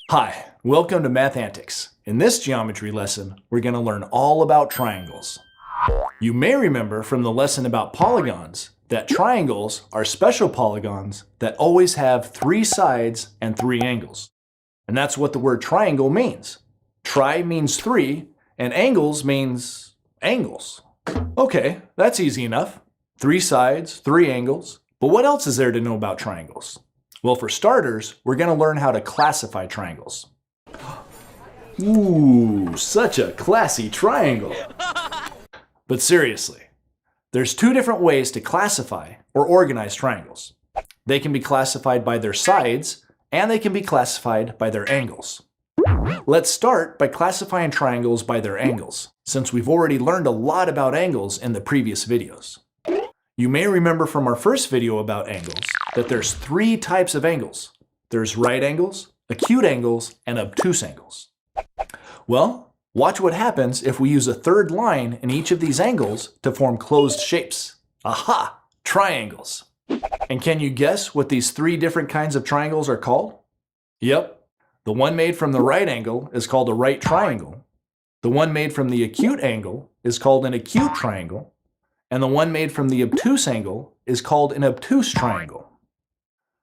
Hi, welcome to Mathematics. In this geometry lesson, we're going to learn all about triangles. You may remember from the lesson about polygons that triangles are special polygons that always have 3 sides and 3 angles. And that's what the word triangle means. Tri means 3, and angles means angles. Okay, that's easy enough. 3 sides, 3 angles. But what else is there to know about triangles? Well, for starters, we're going to learn how to classify triangles. Ooh, such a classy triangle. But seriously, there's 2 different ways to classify or organize triangles. They can be classified by their sides, and they can be classified by their angles. Let's start by classifying triangles by their angles, since we've already learned a lot about angles in the previous videos. You may remember from our first video about angles that there's 3 types of angles. There's right angles, acute angles, and obtuse angles. Well, watch what happens if we use a third line in each of these angles to form closed shapes. Aha! Triangles. And can you guess what these 3 different kinds of triangles are called? Yep, the one made from the right angle is called a right triangle. The one made from the acute angle is called an acute triangle. And the one made from the obtuse angle is called an obtuse triangle.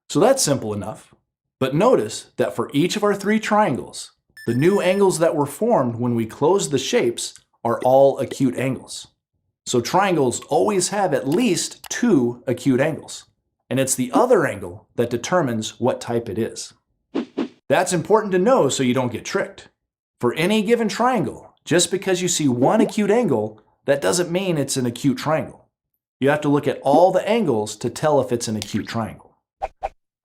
So that's simple enough. But notice that for each of our 3 triangles, the new angles that were formed when we closed the shapes are all acute angles. So triangles always have at least 2 acute angles. And it's the other angle that determines what type it is. That's important to know so you don't get tricked. For any given triangle, just because you see one acute angle, that doesn't mean it's an acute triangle. You have to look at all the angles to tell if it's an acute triangle.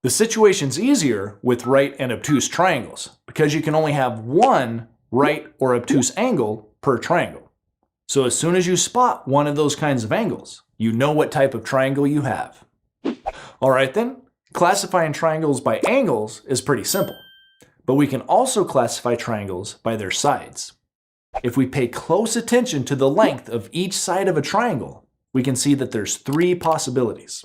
The situation's easier with right and obtuse triangles because you can only have one right or obtuse angle per triangle. So as soon as you spot one of those kinds of angles, you know what type of triangle you have. All right then, classifying triangles by angles is pretty simple. But we can also classify triangles by their sides. If we pay close attention to the length of each side of a triangle, we can see that there's 3 possibilities.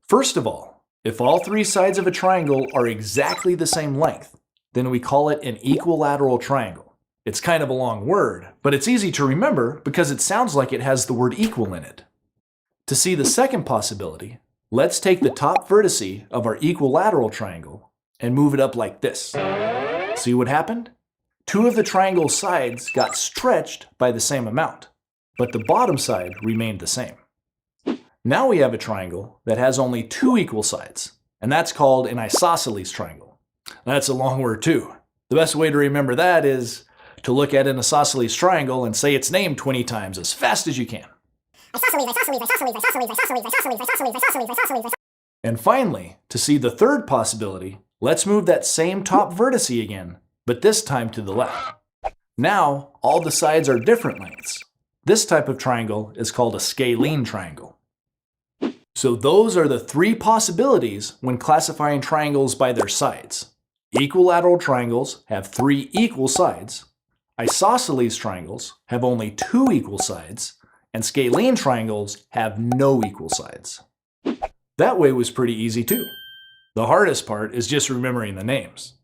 First of all, if all 3 sides of a triangle are exactly the same length, then we call it an equilateral triangle. It's kind of a long word, but it's easy to remember because it sounds like it has the word equal in it. To see the second possibility, let's take the top vertice of our equilateral triangle and move it up like this. See what happened? 2 of the triangle's sides got stretched by the same amount, but the bottom side remained the same. Now we have a triangle that has only 2 equal sides, and that's called an isosceles triangle. That's a long word too. The best way to remember that is to look at an isosceles triangle and say its name 20 times as fast as you can. And finally, to see the third possibility, let's move that same top vertice again, but this time to the left. Now, all the sides are different lengths. This type of triangle is called a scalene triangle. So those are the 3 possibilities when classifying triangles by their sides. Equilateral triangles have 3 equal sides. Isosceles triangles have only 2 equal sides. And scalene triangles have no equal sides. That way was pretty easy too. The hardest part is just remembering the names.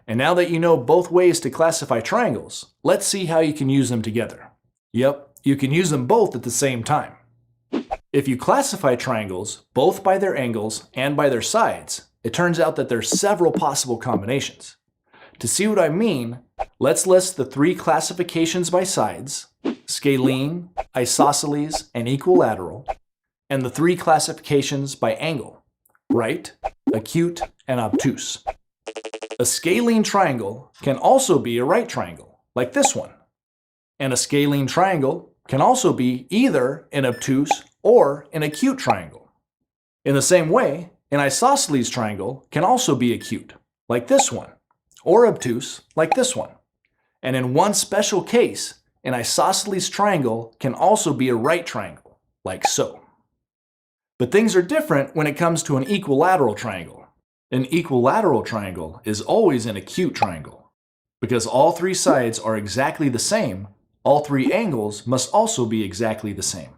And now that you know both ways to classify triangles, let's see how you can use them together. Yep, you can use them both at the same time. If you classify triangles both by their angles and by their sides, it turns out that there's several possible combinations. To see what I mean, let's list the 3 classifications by sides, scalene, isosceles, and equilateral, and the 3 classifications by angle, right, acute, and obtuse. A scalene triangle can also be a right triangle, like this one. And a scalene triangle can also be either an obtuse or an acute triangle. In the same way, an isosceles triangle can also be acute, like this one, or obtuse, like this one. And in one special case, an isosceles triangle can also be a right triangle, like so. But things are different when it comes to an equilateral triangle. An equilateral triangle is always an acute triangle. Because all 3 sides are exactly the same, all 3 angles must also be exactly the same.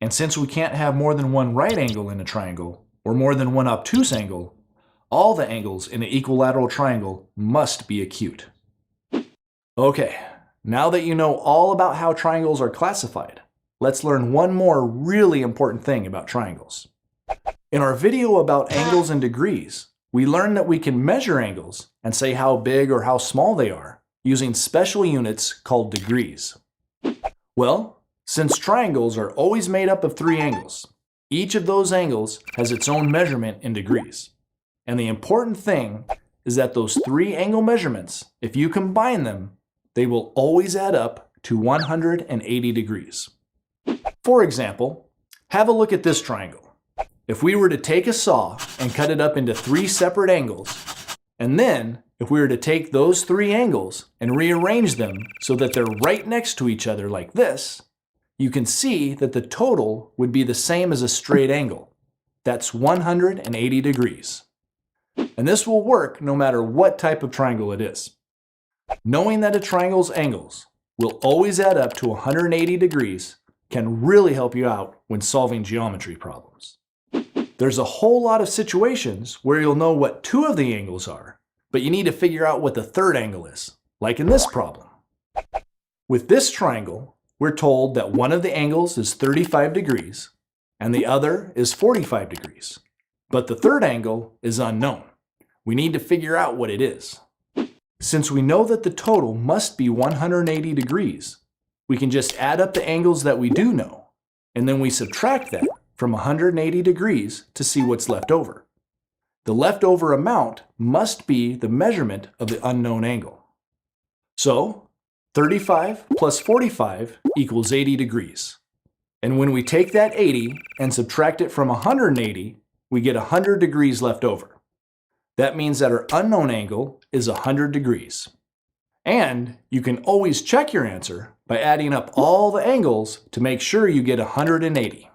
And since we can't have more than one right angle in a triangle, or more than one obtuse angle, All the angles in an equilateral triangle must be acute. Okay, now that you know all about how triangles are classified, let's learn one more really important thing about triangles. In our video about angles and degrees, we learned that we can measure angles and say how big or how small they are using special units called degrees. Well, since triangles are always made up of 3 angles, each of those angles has its own measurement in degrees. And the important thing is that those 3 angle measurements, if you combine them, they will always add up to 180 degrees. For example, have a look at this triangle. If we were to take a saw and cut it up into 3 separate angles, and then if we were to take those 3 angles and rearrange them so that they're right next to each other like this, you can see that the total would be the same as a straight angle. That's 180 degrees. And this will work no matter what type of triangle it is. Knowing that a triangle's angles will always add up to 180 degrees can really help you out when solving geometry problems. There's a whole lot of situations where you'll know what 2 of the angles are, but you need to figure out what the 3rd angle is, like in this problem. With this triangle, we're told that one of the angles is 35 degrees and the other is 45 degrees. But the 3rd angle is unknown. We need to figure out what it is. Since we know that the total must be 180 degrees, we can just add up the angles that we do know, and then we subtract that from 180 degrees to see what's left over. The leftover amount must be the measurement of the unknown angle. So, 35 plus 45 equals 80 degrees. And when we take that 80 and subtract it from 180, we get 100 degrees left over. That means that our unknown angle is 100 degrees. And you can always check your answer by adding up all the angles to make sure you get 180.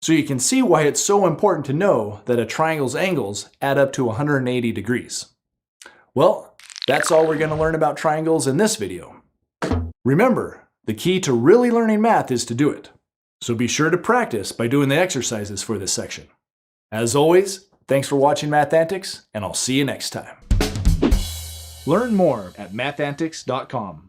So you can see why it's so important to know that a triangle's angles add up to 180 degrees. Well, that's all we're going to learn about triangles in this video. Remember, the key to really learning math is to do it. So be sure to practice by doing the exercises for this section. As always, thanks for watching Mathantics, and I'll see you next time. Learn more at mathantics.com.